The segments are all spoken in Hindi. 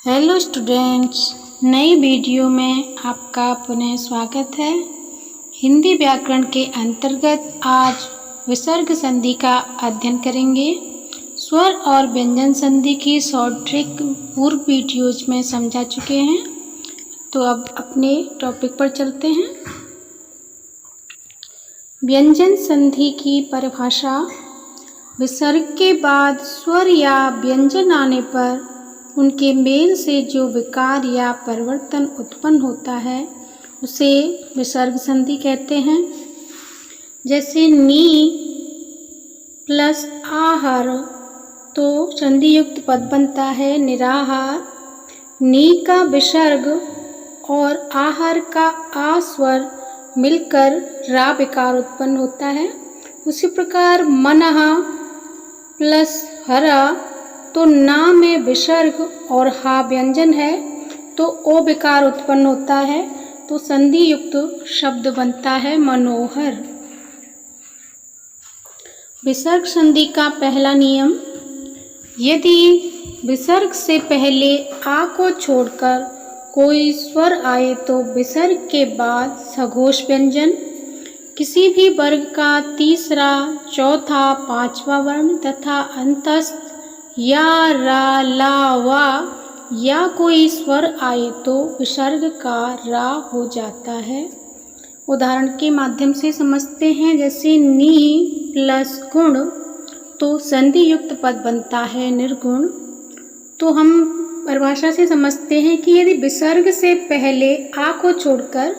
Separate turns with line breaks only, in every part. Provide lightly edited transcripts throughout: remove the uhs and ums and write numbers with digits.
हेलो स्टूडेंट्स, नई वीडियो में आपका पुनः स्वागत है। हिंदी व्याकरण के अंतर्गत आज विसर्ग संधि का अध्ययन करेंगे। स्वर और व्यंजन संधि की शॉर्ट ट्रिक पूर्व वीडियोज में समझा चुके हैं, तो अब अपने टॉपिक पर चलते हैं। व्यंजन संधि की परिभाषा: विसर्ग के बाद स्वर या व्यंजन आने पर उनके मेल से जो विकार या परिवर्तन उत्पन्न होता है उसे विसर्ग संधि कहते हैं। जैसे नी प्लस आहार, तो संधि युक्त पद बनता है निराहार। नी का विसर्ग और आहार का आ स्वर मिलकर रा विकार उत्पन्न होता है। उसी प्रकार मनः प्लस हरा, तो ना में विसर्ग और हा व्यंजन है तो ओ विकार उत्पन्न होता है, तो संधि युक्त शब्द बनता है मनोहर। विसर्ग संधि का पहला नियम: यदि विसर्ग से पहले आ को छोड़कर कोई स्वर आए तो विसर्ग के बाद सघोष व्यंजन किसी भी वर्ग का तीसरा, चौथा, पांचवा वर्ण तथा अंतस्थ या रा, ला, वा या कोई स्वर आए तो विसर्ग का रा हो जाता है। उदाहरण के माध्यम से समझते हैं। जैसे नी प्लस गुण, तो संधि युक्त पद बनता है निर्गुण। तो हम परिभाषा से समझते हैं कि यदि विसर्ग से पहले आ को छोड़कर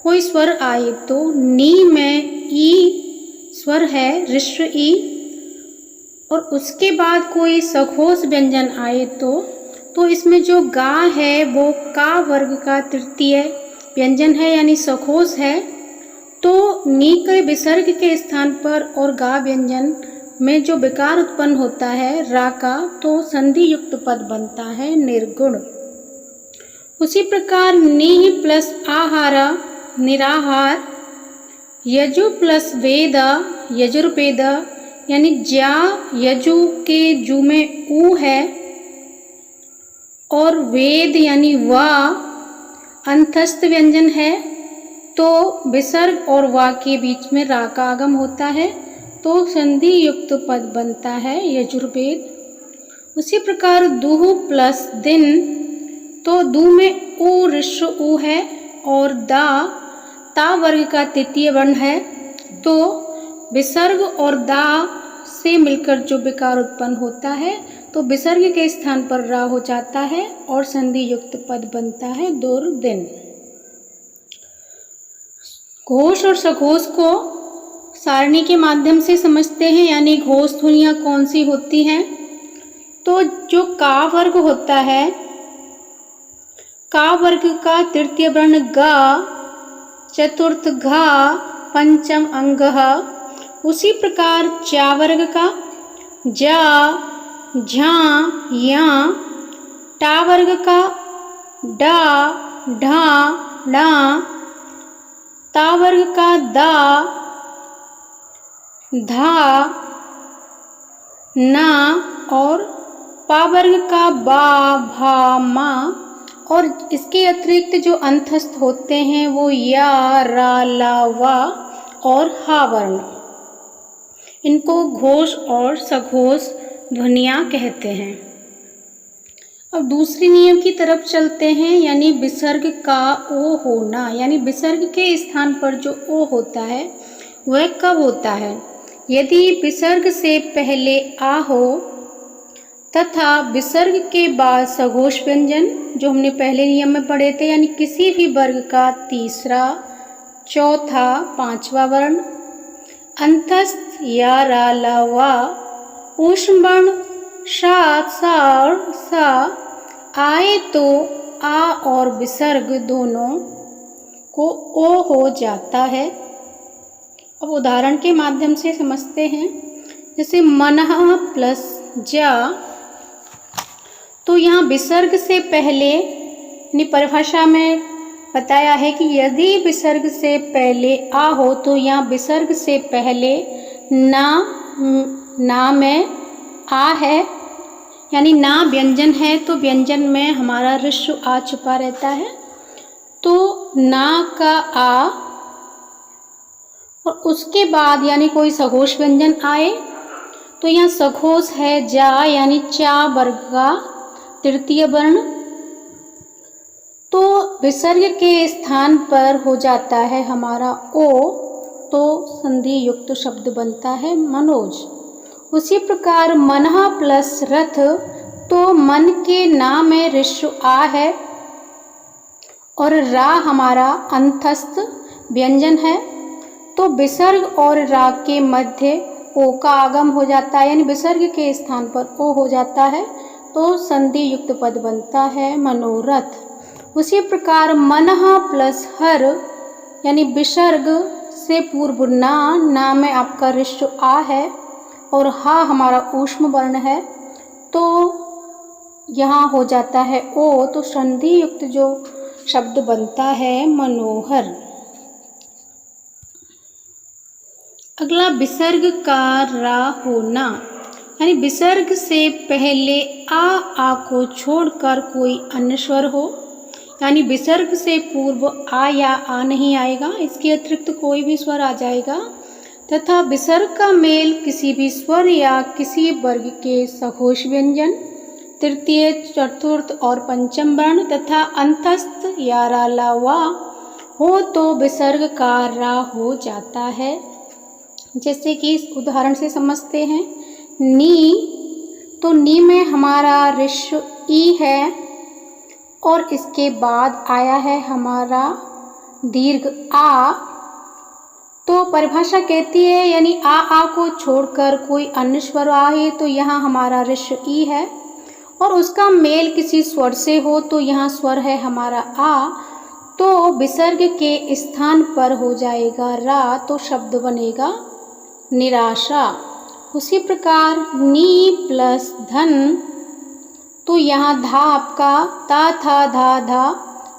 कोई स्वर आए तो नी में ई स्वर है, ऋस्व ई, और उसके बाद कोई सघोष व्यंजन आए तो इसमें जो गा है वो का वर्ग का तृतीय व्यंजन है यानी सघोष है। तो नी के विसर्ग के स्थान पर और गा व्यंजन में जो विकार उत्पन्न होता है रा का, तो संधि युक्त पद बनता है निर्गुण। उसी प्रकार नी प्लस आहारा निराहार, यजु प्लस वेद यजुर्वेद, यानी ज्या यजु के जू में ऊ है और वेद यानी वा अंतस्थ व्यंजन है, तो विसर्ग और वा के बीच में रा का आगम होता है, तो संधि युक्त पद बनता है यजुर्वेद। उसी प्रकार दुह प्लस दिन, तो दू में ऊ ऋस्व ऊ है और दा ता वर्ग का तृतीय वर्ण है, तो विसर्ग और दा से मिलकर जो विकार उत्पन्न होता है तो विसर्ग के स्थान पर रा हो जाता है और संधि युक्त पद बनता है दुर्दिन। घोष और सघोष को सारणी के माध्यम से समझते हैं, यानी घोष ध्वनियाँ कौन सी होती हैं। तो जो का वर्ग होता है, का वर्ग का तृतीय वर्ण गा, चतुर्थ घा, पंचम अंगः। उसी प्रकार चा वर्ग का जा, झा, या, टा वर्ग का डा, ढा, डा, ता वर्ग का दा, धा, ना और पा वर्ग का बा, भा, मा। और इसके अतिरिक्त जो अंतस्थ होते हैं वो या, रा, ला, वा और हा वर्ण, इनको घोष और सघोष ध्वनियाँ कहते हैं। अब दूसरे नियम की तरफ चलते हैं, यानी विसर्ग का ओ होना, यानी विसर्ग के स्थान पर जो ओ होता है वह कब होता है। यदि विसर्ग से पहले आ हो तथा विसर्ग के बाद सघोष व्यंजन, जो हमने पहले नियम में पढ़े थे, यानी किसी भी वर्ग का तीसरा, चौथा, पांचवा वर्ण, अंतस्थ या रा, ला, वा, ऊष्म वर्ण शा, सा और सा आए तो आ और विसर्ग दोनों को ओ हो जाता है। अब उदाहरण के माध्यम से समझते हैं। जैसे मनः प्लस जा, तो यहाँ विसर्ग से पहले यानी परिभाषा में बताया है कि यदि विसर्ग से पहले आ हो तो यहाँ विसर्ग से पहले ना में आ है, यानी ना व्यंजन है तो व्यंजन में हमारा ऋस्व आ छुपा रहता है, तो ना का आ और उसके बाद यानी कोई सघोष व्यंजन आए तो यहाँ सघोष है जा, यानी चा वर्ग का तृतीय वर्ण, तो विसर्ग के स्थान पर हो जाता है हमारा ओ, तो संधि युक्त शब्द बनता है मनोज। उसी प्रकार मनहा प्लस रथ, तो मन के ना में ऋस्व आ है और रा हमारा अंतस्थ व्यंजन है, तो विसर्ग और रा के मध्य ओ का आगम हो जाता है, यानी विसर्ग के स्थान पर ओ हो जाता है, तो संधि युक्त पद बनता है मनोरथ। उसी प्रकार मनहा प्लस हर, यानी विसर्ग से पूर्व ना में आपका ऋस्व आ है और हा हमारा ऊष्म वर्ण है, तो यहाँ हो जाता है ओ, तो संधि युक्त जो शब्द बनता है मनोहर। अगला विसर्ग का रा होना, यानी विसर्ग से पहले आ को छोड़कर कोई अन्य स्वर हो, यानी विसर्ग से पूर्व आ या आ नहीं आएगा, इसके अतिरिक्त कोई भी स्वर आ जाएगा, तथा विसर्ग का मेल किसी भी स्वर या किसी वर्ग के सघोष व्यंजन तृतीय चतुर्थ और पंचम वर्ण तथा अंतस्थ या रा ला वा हो तो विसर्ग का रा हो जाता है। जैसे कि इस उदाहरण से समझते हैं, नी, तो नी में हमारा ऋस्व ई है और इसके बाद आया है हमारा दीर्घ आ, तो परिभाषा कहती है यानी आ को छोड़कर कोई अन्य स्वर आए तो यहाँ हमारा ऋस्व ई है और उसका मेल किसी स्वर से हो तो यहाँ स्वर है हमारा आ, तो विसर्ग के स्थान पर हो जाएगा रा, तो शब्द बनेगा निराशा। उसी प्रकार नी प्लस धन, तो यहाँ धा आपका ता था धा धा,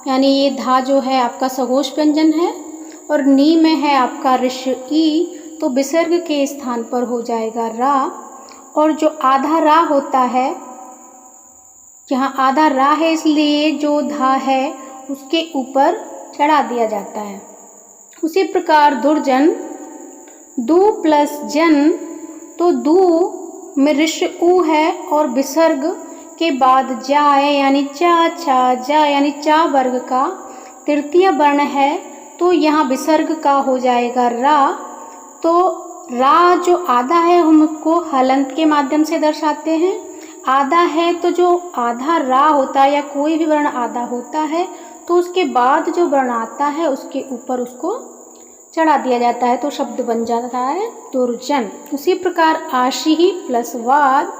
यानी ये धा जो है आपका सघोष व्यंजन है और नी में है आपका ऋस्व ई, तो विसर्ग के स्थान पर हो जाएगा रा, और जो आधा रा होता है, यहाँ आधा रा है इसलिए जो धा है उसके ऊपर चढ़ा दिया जाता है। उसी प्रकार दुर्जन, दू प्लस जन, तो दू में ऋस्व ऊ है और विसर्ग के बाद जा है, यानी चा छा जा, यानी चा वर्ग का तृतीय वर्ण है, तो यहाँ विसर्ग का हो जाएगा रा, तो रा जो आधा है हम उसको हलंत के माध्यम से दर्शाते हैं। आधा है तो जो आधा रा होता है या कोई भी वर्ण आधा होता है तो उसके बाद जो वर्ण आता है उसके ऊपर उसको चढ़ा दिया जाता है, तो शब्द बन जाता है दुर्जन। उसी प्रकार आशी प्लस वाद,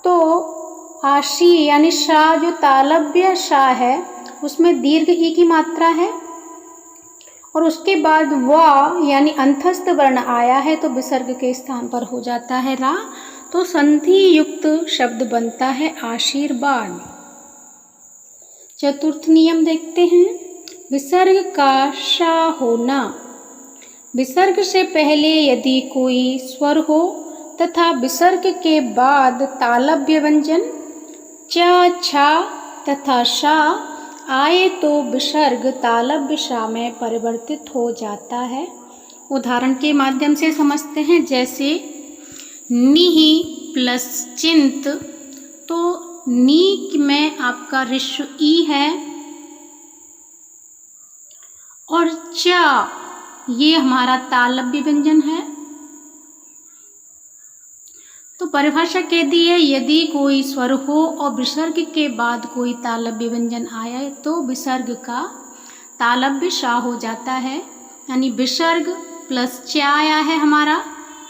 तो आशी यानी शा जो तालव्य शा है उसमें दीर्घ ई की मात्रा है और उसके बाद वा यानी अंतस्थ वर्ण आया है तो विसर्ग के स्थान पर हो जाता है रा, तो संधि युक्त शब्द बनता है आशीर्वाद। चतुर्थ नियम देखते हैं, विसर्ग का शा होना। विसर्ग से पहले यदि कोई स्वर हो तथा विसर्ग के बाद तालव्य व्यंजन च छा तथा शा आए तो विसर्ग तालव्य शा में परिवर्तित हो जाता है। उदाहरण के माध्यम से समझते हैं, जैसे निहि प्लस चिंत, तो नी में आपका ऋस्व ई है और चा ये हमारा तालव्य व्यंजन है, तो परिभाषा कह दी है यदि कोई स्वर हो और विसर्ग के बाद कोई तालव्य व्यंजन आया तो विसर्ग का तालव्य शा हो जाता है, यानी विसर्ग प्लस चा आया है हमारा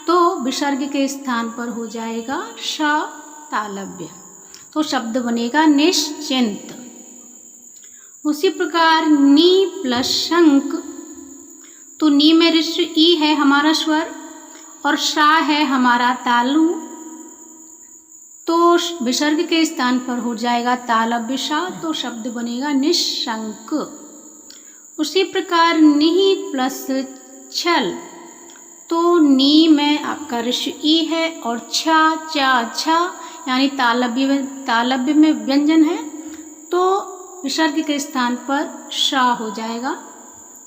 तो विसर्ग के स्थान पर हो जाएगा शा तालव्य, तो शब्द बनेगा निश्चिंत। उसी प्रकार नी प्लस शंक, तो नी में ऋस्व ई है हमारा स्वर और शा है हमारा तालु, तो विसर्ग के स्थान पर हो जाएगा तालव्य शा, तो शब्द बनेगा निशंक। उसी प्रकार निहि प्लस छल, तो नी में आपका ऋस्व ई है और छा चा छा यानी तालव्य में व्यंजन है तो विसर्ग के स्थान पर शा हो जाएगा,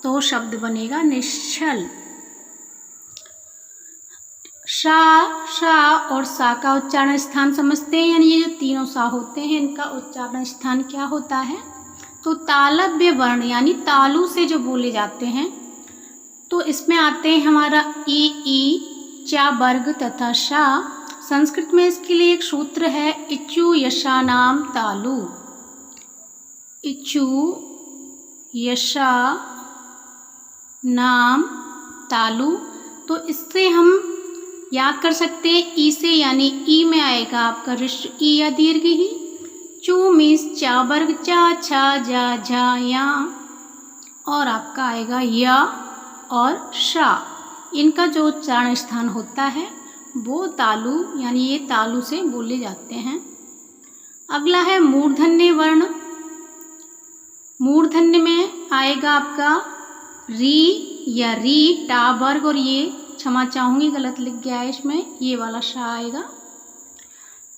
तो शब्द बनेगा निश्चल। शा, शा और सा का उच्चारण स्थान समझते हैं, यानी ये जो तीनों सा होते हैं इनका उच्चारण स्थान क्या होता है। तो तालव्य वर्ण यानी तालु से जो बोले जाते हैं तो इसमें आते हैं हमारा ई, चा वर्ग तथा शा। संस्कृत में इसके लिए एक सूत्र है इचु यशा नाम तालु। इचु यशा नाम तालु। तो इससे हम याद कर सकते हैं ई से, यानी ई में आएगा आपका ऋष ई या दीर्घ ही। चू मीन्स चा वर्ग, चा छा जा झा या, और आपका आएगा या और शा। इनका जो उच्चारण स्थान होता है वो तालु यानी ये तालु से बोले जाते हैं। अगला है मूर्धन्य वर्ण। मूर्धन्य में आएगा आपका री या री टा वर्ग, और ये क्षमा चाहूँगी गलत लिख गया है इसमें, ये वाला शा आएगा।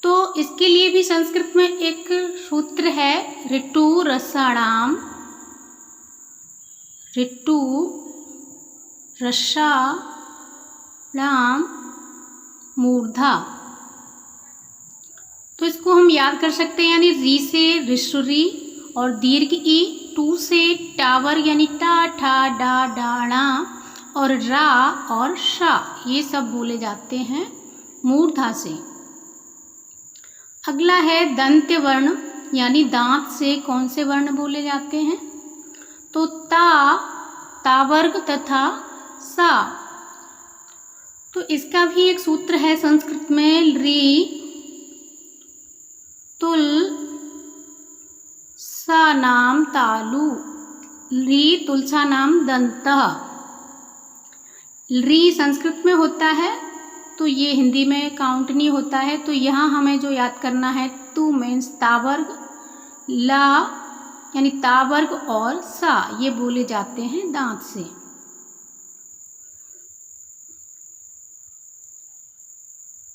तो इसके लिए भी संस्कृत में एक सूत्र है ऋतु रसाणाम, ऋतु रसाणाम मूर्धा। तो इसको हम याद कर सकते हैं, यानी री से ऋषुरी और दीर्घ ई, टू से टावर यानी टा ठा डा डाणा, और रा और शा ये सब बोले जाते हैं मूर्धा से। अगला है दंत्य वर्ण, यानी दांत से कौन से वर्ण बोले जाते हैं। तो ता वर्ग तथा सा। तो इसका भी एक सूत्र है संस्कृत में री तुल सा नाम तालु, री तुलसा नाम दंतः। री संस्कृत में होता है तो ये हिंदी में काउंट नहीं होता है, तो यहाँ हमें जो याद करना है तू मीन्स तावर्ग, ला यानी तावर्ग और सा ये बोले जाते हैं दांत से।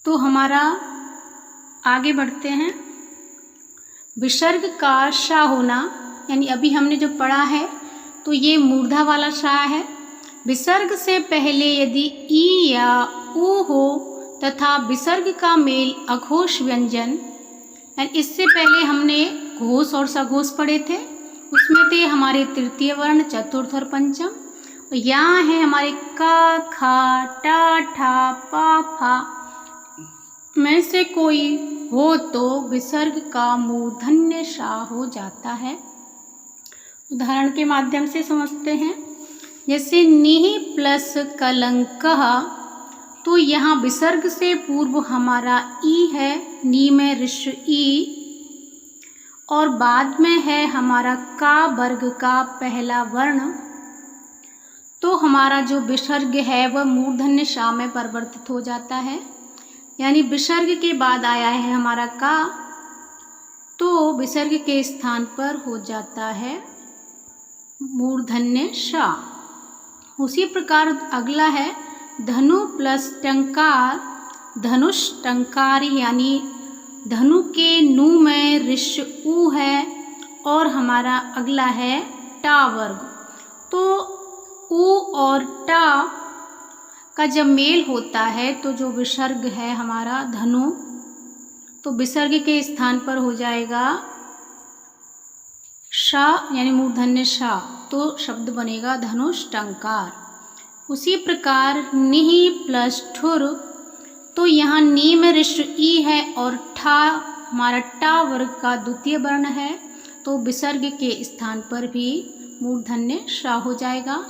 तो हमारा आगे बढ़ते हैं। विसर्ग का शा होना, यानी अभी हमने जो पढ़ा है तो ये मूर्धा वाला शा है। विसर्ग से पहले यदि ई या ऊ हो तथा विसर्ग का मेल अघोष व्यंजन, यानी इससे पहले हमने घोष और सघोष पढ़े थे, उसमें थे हमारे तृतीय वर्ण, चतुर्थ और पंचम। और यहाँ है हमारे का, खा, टा, ठा, पा, फा में से कोई हो तो विसर्ग का मूर्धन्य शा हो जाता है। उदाहरण के माध्यम से समझते हैं। जैसे निहि प्लस कलंकः, तो यहाँ विसर्ग से पूर्व हमारा ई है, नी में ऋष ई, और बाद में है हमारा का वर्ग का पहला वर्ण। तो हमारा जो विसर्ग है वह मूर्धन्य शा में परिवर्तित हो जाता है, यानी विसर्ग के बाद आया है हमारा का, तो विसर्ग के स्थान पर हो जाता है मूर्धन्य शा। उसी प्रकार अगला है धनु प्लस टंकार, धनुष टंकारी, यानी धनु के नु में ऋष ऊ है, और हमारा अगला है टा वर्ग। तो ऊ और टा का जब मेल होता है तो जो विसर्ग है हमारा धनु, तो विसर्ग के स्थान पर हो जाएगा शा यानी मूर्धन्य शा, तो शब्द बनेगा धनुष टंकार। उसी प्रकार निहि प्लस ठुर, तो यहाँ नी में ऋष ई है और ठा हमारा टा वर्ग का द्वितीय वर्ण है, तो विसर्ग के स्थान पर भी मूर्धन्य शा हो जाएगा।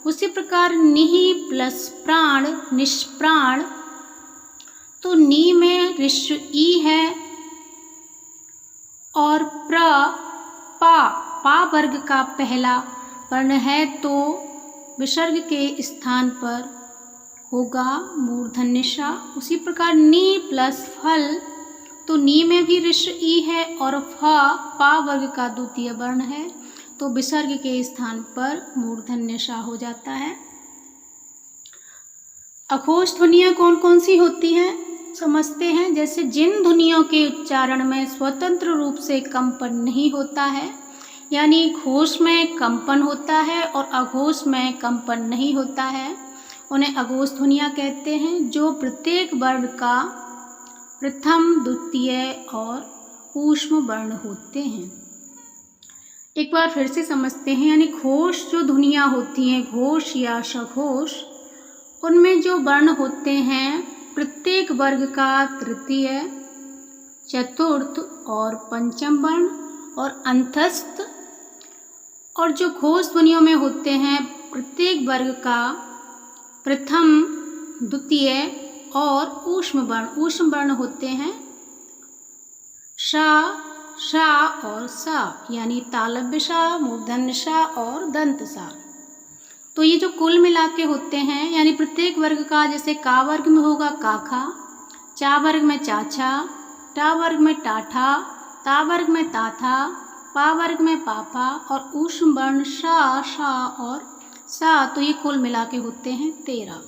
उसी प्रकार निहि प्लस प्राण निष्प्राण, तो नी में ऋष ई है और पा वर्ग का पहला वर्ण है, तो विसर्ग के स्थान पर होगा मूर्धन्य शा। उसी प्रकार नी प्लस फल, तो नी में भी ऋष ई है और पा वर्ग का द्वितीय वर्ण है, तो विसर्ग के स्थान पर मूर्धन्य शा हो जाता है। अघोष ध्वनियाँ कौन कौन सी होती हैं? समझते हैं। जैसे जिन ध्वनियों के उच्चारण में स्वतंत्र रूप से कंपन नहीं होता है, यानी घोष में कंपन होता है और अघोष में कंपन नहीं होता है, उन्हें अघोष ध्वनियाँ कहते हैं, जो प्रत्येक वर्ण का प्रथम, द्वितीय और ऊष्म वर्ण होते हैं। एक बार फिर से समझते हैं, यानी घोष जो ध्वनियाँ होती हैं, घोष या सघोष, उनमें जो वर्ण होते हैं प्रत्येक वर्ग का तृतीय, चतुर्थ और पंचम वर्ण और अंतस्थ, और जो घोष ध्वनियों में होते हैं प्रत्येक वर्ग का प्रथम, द्वितीय और ऊष्म वर्ण। ऊष्म वर्ण होते हैं शा, शा और सा, यानी तालव्य सा, मूर्धन्य सा और दंत सा। तो ये जो कुल मिला के होते हैं, यानी प्रत्येक वर्ग का, जैसे का वर्ग में होगा काखा, चा वर्ग में चाचा, टा वर्ग में टाठा, ता वर्ग में ताथा, पा वर्ग में पापा और ऊष्म वर्ण शा, शा और सा। तो ये कुल मिला के होते हैं 13।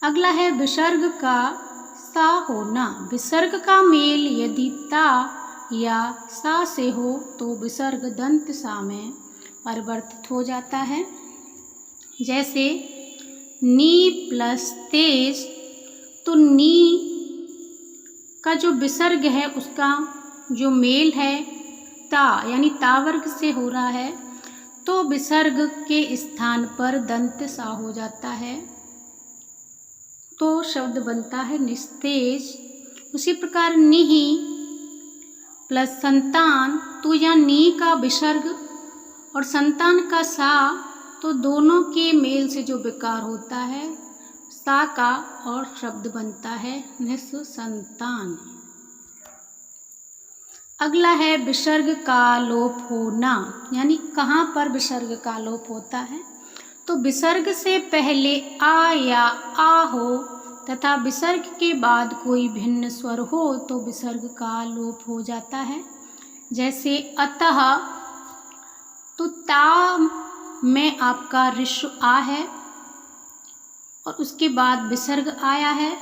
अगला है विसर्ग का सा होना। विसर्ग का मेल यदि ता या सा से हो तो विसर्ग दंत सा में परिवर्तित हो जाता है। जैसे नी प्लस तेज, तो नी का जो विसर्ग है उसका जो मेल है ता, यानी ता वर्ग से हो रहा है, तो विसर्ग के स्थान पर दंत सा हो जाता है, तो शब्द बनता है निस्तेज। उसी प्रकार निहि प्लस संतान, तो यहाँ नी का विसर्ग और संतान का सा, तो दोनों के मेल से जो विकार होता है सा का, और शब्द बनता है निस्संतान। अगला है विसर्ग का लोप होना, यानी कहाँ पर विसर्ग का लोप होता है। तो विसर्ग से पहले आ या आ हो तथा विसर्ग के बाद कोई भिन्न स्वर हो तो विसर्ग का लोप हो जाता है। जैसे अतः, तो ता में आपका ऋस्व आ है और उसके बाद विसर्ग आया है।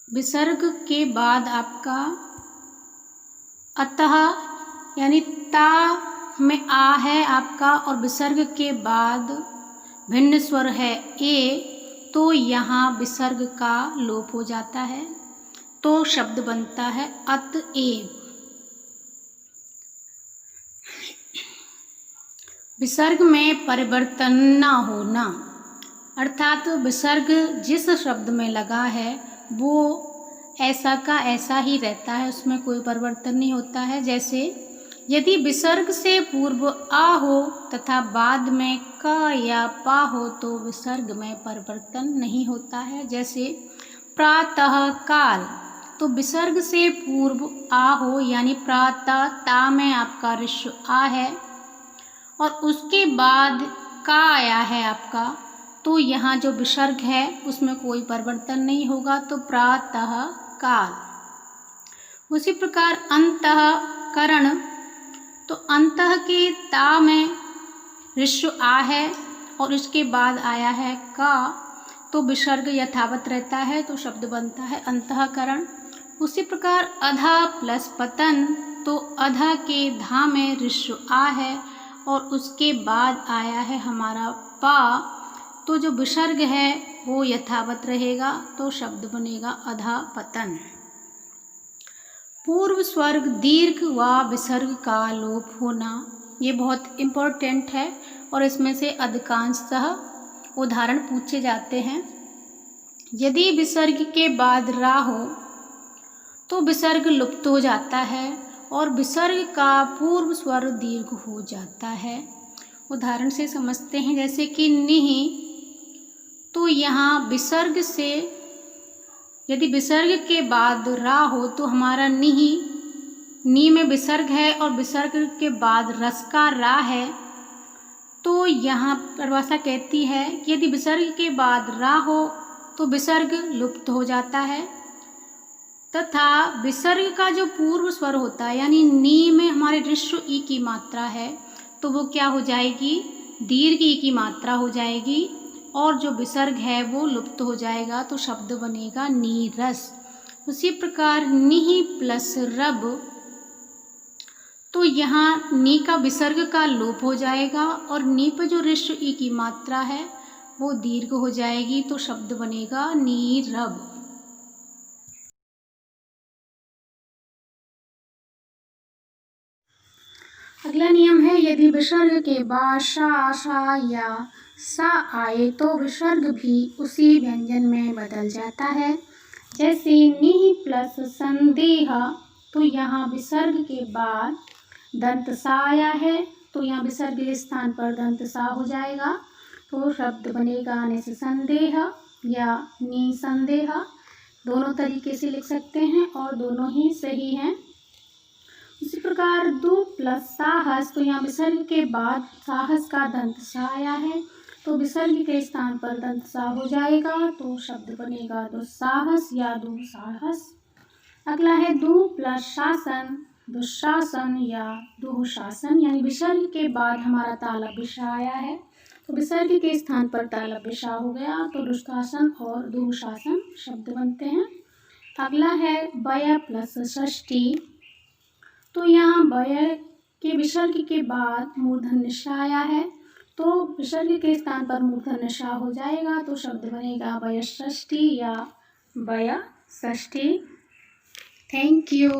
विसर्ग के बाद आपका अतः, यानी ता में आ है आपका और विसर्ग के बाद भिन्न स्वर है ए, तो यहाँ विसर्ग का लोप हो जाता है, तो शब्द बनता है अतएव। विसर्ग में परिवर्तन न होना, अर्थात विसर्ग जिस शब्द में लगा है वो ऐसा का ऐसा ही रहता है, उसमें कोई परिवर्तन नहीं होता है। जैसे यदि विसर्ग से पूर्व आ हो तथा बाद में क या पा हो तो विसर्ग में परिवर्तन नहीं होता है। जैसे प्रातः काल, तो विसर्ग से पूर्व आ हो, यानी प्रातः ता में आपका ऋस्व आ है और उसके बाद का आया है आपका, तो यहाँ जो विसर्ग है उसमें कोई परिवर्तन नहीं होगा, तो प्रातः काल। उसी प्रकार अंतःकरण, तो अंतः के ता में ऋस्व आ है और उसके बाद आया है का, तो विसर्ग यथावत रहता है, तो शब्द बनता है अंतःकरण। उसी प्रकार अधा प्लस पतन, तो अधा के धा में ऋस्व आ है और उसके बाद आया है हमारा पा, तो जो विसर्ग है वो यथावत रहेगा, तो शब्द बनेगा अधा पतन। पूर्व स्वर्ग दीर्घ व विसर्ग का लोप होना, ये बहुत इम्पोर्टेंट है और इसमें से अधिकांशतः उदाहरण पूछे जाते हैं। यदि विसर्ग के बाद रा हो तो विसर्ग लुप्त हो जाता है और विसर्ग का पूर्व स्वर दीर्घ हो जाता है। उदाहरण से समझते हैं, जैसे कि निहि, तो यहाँ विसर्ग से, यदि विसर्ग के बाद रा हो तो हमारा निहि, नी में विसर्ग है और विसर्ग के बाद रस का रा है, तो यहाँ परिभाषा कहती है कि यदि विसर्ग के बाद रा हो तो विसर्ग लुप्त हो जाता है, तथा विसर्ग का जो पूर्व स्वर होता है, यानी नी में हमारे ऋस्व ई की मात्रा है, तो वो क्या हो जाएगी, दीर्घ ई की मात्रा हो जाएगी और जो विसर्ग है वो लुप्त हो जाएगा, तो शब्द बनेगा नीरस। उसी प्रकार निहि प्लस रब, तो यहाँ नी का विसर्ग का लोप हो जाएगा और नी पर जो ऋस्व ई की मात्रा है वो दीर्घ हो जाएगी, तो शब्द बनेगा नीरब। अगला नियम है, यदि विसर्ग के बाद सा, सा या सा आए तो विसर्ग भी उसी व्यंजन में बदल जाता है। जैसे नि प्लस संदेह, तो यहाँ विसर्ग के बाद दंत सा आया है, तो यहाँ विसर्ग के स्थान पर दंत सा हो जाएगा, तो शब्द बनेगा निसंदेह या निसंदेह। दोनों तरीके से लिख सकते हैं और दोनों ही सही हैं। इसी प्रकार दु प्लस साहस, तो यहाँ विसर्ग के बाद साहस का दंत सा आया है, तो विसर्ग के स्थान पर दंत सा हो जाएगा, तो शब्द बनेगा दुस्साहस या दुस्साहस। अगला है दु प्लस शासन, दुशासन या दुशासन, यानी विसर्ग के बाद हमारा तालव्य विषा आया है, तो विसर्ग के स्थान पर तालव्य विषा हो गया, तो दुशासन और दुशासन शब्द बनते हैं। अगला है वय प्लस षष्ठी, तो यहाँ वय के विसर्ग के बाद मूर्धन्य ष आया है, तो विसर्ग के स्थान पर मूर्धन्य ष हो जाएगा, तो शब्द बनेगा वयष्ठी या वयष्ठी। Thank you.